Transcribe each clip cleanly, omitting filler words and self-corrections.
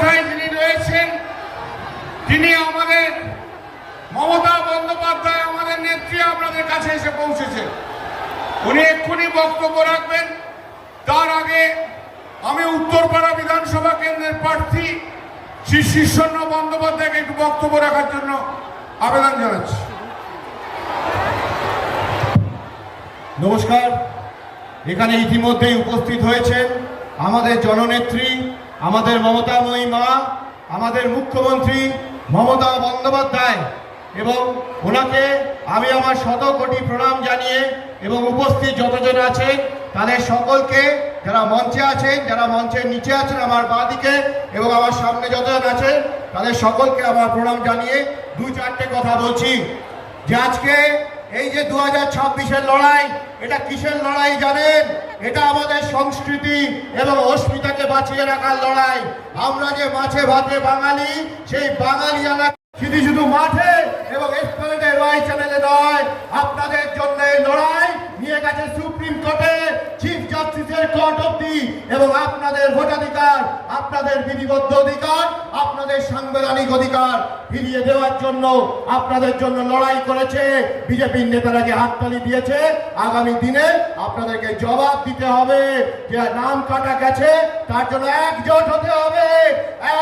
মাথায় যিনি রয়েছেন তিনি আমাদের মমতা বন্দ্যোপাধ্যায়, আমাদের নেত্রী আপনাদের কাছে এসে পৌঁছেছেন। উনি এক্ষুনি বক্তব্য রাখবেন। তার আগে আমি উত্তরপাড়া বিধানসভা কেন্দ্রের প্রার্থী শ্রী শীর্ষণ্য বন্দ্যোপাধ্যায়কে একটু বক্তব্য রাখার জন্য আবেদন জানাচ্ছি। নমস্কার। এখানে ইতিমধ্যেই উপস্থিত হয়েছেন আমাদের জননেত্রী, আমাদের মমতাময়ী মা, আমাদের মুখ্যমন্ত্রী মমতা বন্দ্যোপাধ্যায়, এবং ওনাকে আমি আমার শত কোটি প্রণাম জানিয়ে এবং উপস্থিত যতজন আছেন তাদের সকলকে, যারা মঞ্চে আছেন, যারা মঞ্চের নিচে আছেন আমার বাঁদিকে এবং আমার সামনে যতজন আছেন তাদের সকলকে আমার প্রণাম জানিয়ে দু চারটে কথা বলছি। যে আজকে এই যে 2026-এর লড়াই, এটা কিসের লড়াই জানেন? এটা আমাদের সংস্কৃতি এবং অস্মিতাকে বাঁচিয়ে রাখার লড়াই। আমরা যে মাছে ভাতে বাঙালি, সেই বাঙালিয়ানা শুধু মাঠে এবং এসপ্ল্যানেডে ওয়াই চ্যানেলে নয়, আপনাদের জন্য এই লড়াই নিয়ে গেছে সুপ্রিম কোর্টে, চিফ জাস্টিসের কোর্ট অবধি, এবং আপনাদের ভোটাধিকার, আপনাদের বিধিবদ্ধ অধিকার, আপনাদের সাংবিধানিক অধিকার ফিরিয়ে দেওয়ার জন্য আপনাদের জন্য লড়াই করেছে বিজেপির নেতারা, যে হাততালি দিয়েছে। আগামী দিনে আপনাদেরকে জবাব দিতে হবে। যে নাম কাটা গেছে তার জন্য একজোট হতে হবে,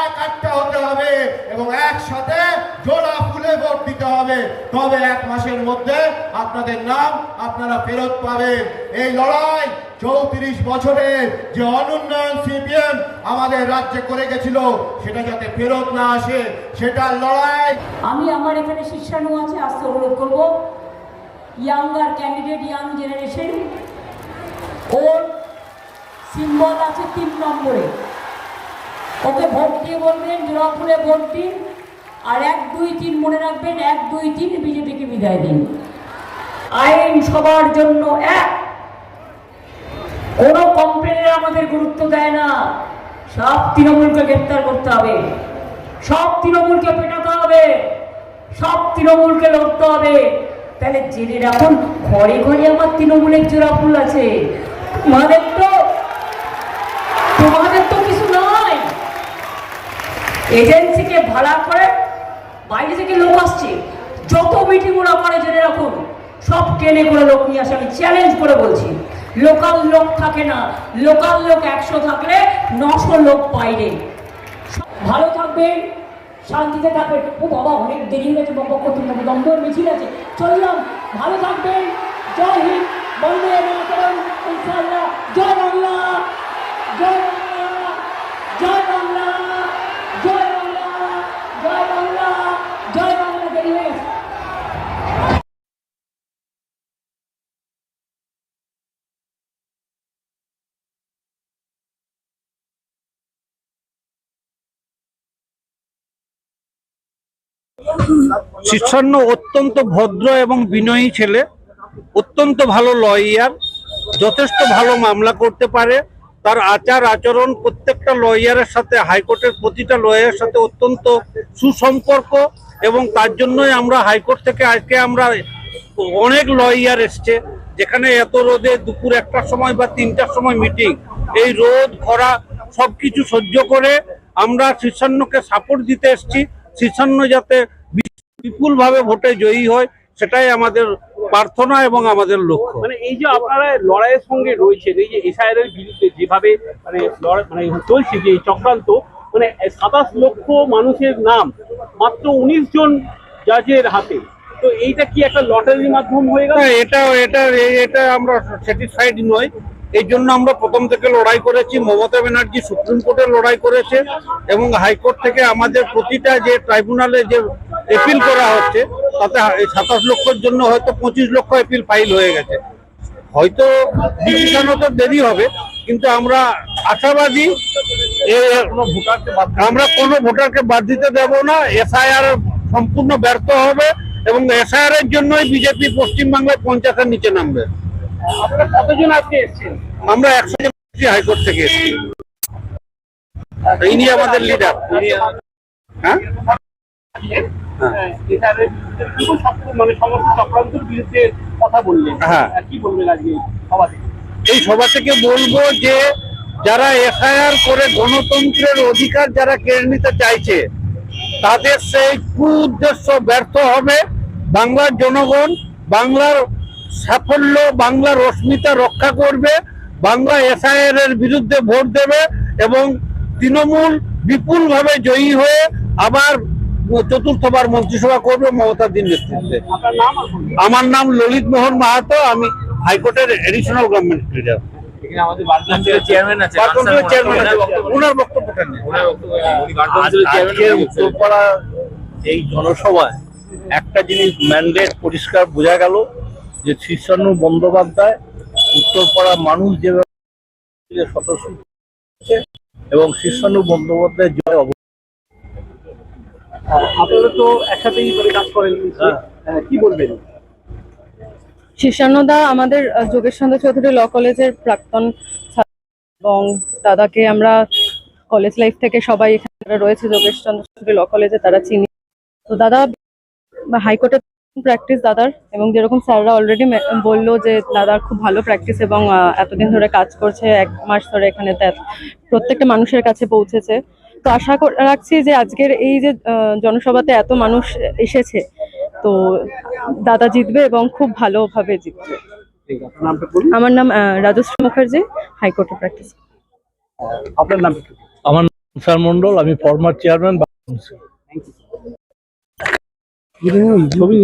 এক আটটা হতে হবে এবং একসাথে জোড়া ফুলে ভোট দিতে হবে। তবে 1 মাসের মধ্যে আপনাদের নাম আপনারা ফেরত পাবেন। এই লড়াই 34 বছরের যে অনুন্নয়ন সিপিএম আমাদের রাজ্যে করে গেছিল, সেটা যাতে ফেরত না আসে, সেটার লড়াই। আমি আমার এখানে শীর্ষাণু আছে, আসতে অনুরোধ করব। ইয়াঙ্গার ক্যান্ডিডেট, ইয়াং জেনারেশন, ওর সিম্বল আছে 3 নম্বরে। ওকে ভোট দিয়ে বলবেন জোড়া ফুলে ভোট দিন, আর 1, 2, 3 মনে রাখবেন, 1, 2, 3 বিজেপিকে বিদায় দিন। আইন সবার জন্য এক। কোনো কমপ্লেনের আমাদের গুরুত্ব দেয় না। সব তৃণমূলকে গ্রেপ্তার করতে হবে, সব তৃণমূলকে পেটাতে হবে, সব তৃণমূলকে লড়তে হবে। তাহলে জেনে রাখুন, ঘরে ঘরে আমার তৃণমূলের জোড়া ফুল আছে। তোমাদের তো কিছু নয়। এজেন্সিকে ভাড়া করে বাইরে থেকে লোক আসছে, যত মিটিং ওরা করে জেনে রাখুন, সব ট্রেনে করে লোক নিয়ে আসে। আমি চ্যালেঞ্জ করে বলছি, লোকাল লোক থাকে না। লোকাল লোক 100 থাকলে 900 লোক বাইরে। ভালো থাকবেন, শান্তিতে থাকবেন। ও বাবা, অনেক দেরি হয়ে গেছে, বকবক করতে হবে, দমদম মিছিল আছে, চললাম। ভালো থাকবেন। জয় হিন্দ, বন্দে মাতরম, ইনশাআল্লাহ। জয় বাংলা, জয় বাংলা, জয় বাংলা, জয় বাংলা, জয় বাংলা, জয় বাংলা। দেরি হয়ে গেছে। শীর্ষণ্য অত্যন্ত ভদ্র এবং বিনয়ী ছেলে, অত্যন্ত ভালো লয়ার, যথেষ্ট ভালো মামলা করতে পারে। তার আচার আচরণ প্রত্যেকটা লয়ারের সাথে, হাইকোর্টের প্রতিটা লয়ারের সাথে অত্যন্ত সুসম্পর্ক, এবং তার জন্যই আমরা হাইকোর্ট থেকে আজকে আমরা অনেক লয়ার এসছে, যেখানে এত রোদে দুপুর 1টার সময় বা 3টার সময় মিটিং, এই রোদ খরা সবকিছু সহ্য করে আমরা শীর্ষণ্যকে সাপোর্ট দিতে এসছি। শীর্ষণ্য যাতে বিপুলভাবে ভোটে জয়ী হয়, সেটাই আমাদের প্রার্থনা এবং আমাদের লক্ষ্য। মানে এই যে আপনারা লড়াইয়ের সঙ্গে রয়েছেন, এই যে এসআইআর এর বিরুদ্ধে যেভাবে চলছে যে চক্রান্ত, 27 লক্ষ মানুষের নাম মাত্র 19 জন জাজের হাতে, তো এইটা কি একটা লটারির মাধ্যম হয়ে গেল? এটা আমরা স্যাটিসফাইড নই। এই জন্য আমরা প্রথম থেকে লড়াই করেছি। মমতা ব্যানার্জি সুপ্রিম কোর্টে লড়াই করেছে এবং হাইকোর্ট থেকে আমাদের প্রতিটা যে ট্রাইব্যুনালে যে এপিল করা হচ্ছে, তাতে 27 লক্ষের জন্য হয়তো 25 লক্ষ এপিল ফাইল হয়ে গেছে। হয়তো ডিসিশন হতে দেরি হবে, কিন্তু আমরা আশাবাদী। আমরা কোনো ভোটারকে বাদ দিতে দেব না। এসআইআর সম্পূর্ণ ব্যর্থ হবে এবং এসআইআর এর জন্যই বিজেপি পশ্চিমবাংলায় 50-এর নিচে নামবে। আপনারা কতজন আজকে এসেছেন? আমরা 100 জন হাইকোর্ট থেকে এসেছি। ইনি আমাদের লিডার। হ্যাঁ, সমস্ত চক্রান্তের বিরুদ্ধে কথা বললেন। হ্যাঁ, কি বলবেন আজকে সভা থেকে? এই সভা থেকে বলবো যে যারা এফআইআর করে গণতন্ত্রের অধিকার যারা কেড়ে নিতে চাইছে তাদের সেই উদ্দেশ্য ব্যর্থ হবে। বাংলার জনগণ বাংলার সাফল্য, বাংলার অস্মিতা রক্ষা করবে, বাংলা এসআইআর এর বিরুদ্ধে ভোট দেবে এবং তৃণমূল বিপুলভাবে জয়ী হয়ে আবার চতুর্থবার মন্ত্রিসভা করবে মমতাদির নেতৃত্বে। আপনার নাম আর পরিচয়। আমার নাম ললিত মোহন মাহাতো, আমি হাইকোর্টের এডিশনাল গভর্নমেন্ট লিডার। এখানে আমাদের বার কাউন্সিলের চেয়ারম্যান আছে, বার কাউন্সিলের চেয়ারম্যান আছে, ওনার বক্তব্যটা নেই। আজকের উত্তরপাড়া এই জনসভায় একটা জিনিস ম্যান্ডেট পরিষ্কার বোঝা গেল যে শীর্ষানু বন্দ্যোপাধ্যায় উত্তরপাড়া মানুষ যেভাবে স্বতঃস্ফূর্ত এবং শীর্ষানু বন্দ্যোপাধ্যায়ের জয় আপনারা তো একসাথেই করে কাজ করেন, কি বলবেন? শীর্ষান্নদা আমাদের যোগেশচন্দ্র চৌধুরী ল কলেজের প্রাক্তন ছাত্র এবং দাদাকে আমরা কলেজ লাইফ থেকে সবাই এখানে যারা রয়েছে যোগেশচন্দ্র চৌধুরী ল কলেজে তারা চিনি। তো দাদা হাইকোর্টের প্র্যাকটিস দাদার, এবং যেরকম স্যাররা অলরেডি বললো যে দাদার খুব ভালো প্র্যাকটিস এবং এতদিন ধরে কাজ করছে, 1 মাস ধরে এখানে প্রত্যেকটা মানুষের কাছে পৌঁছেছে। তো আশা রাখছি যে আজকের এই যে জনসভাতে এত মানুষ এসেছে তো দাদা জিতবে এবং খুব ভালোভাবে জিতবে। আমার নাম রাজশ্রী মুখার্জি, হাইকোর্টে প্র্যাকটিস। আপনার নাম কি? আমার নাম তুষার মণ্ডল, আমি ফরমার চেয়ারম্যান। ছবি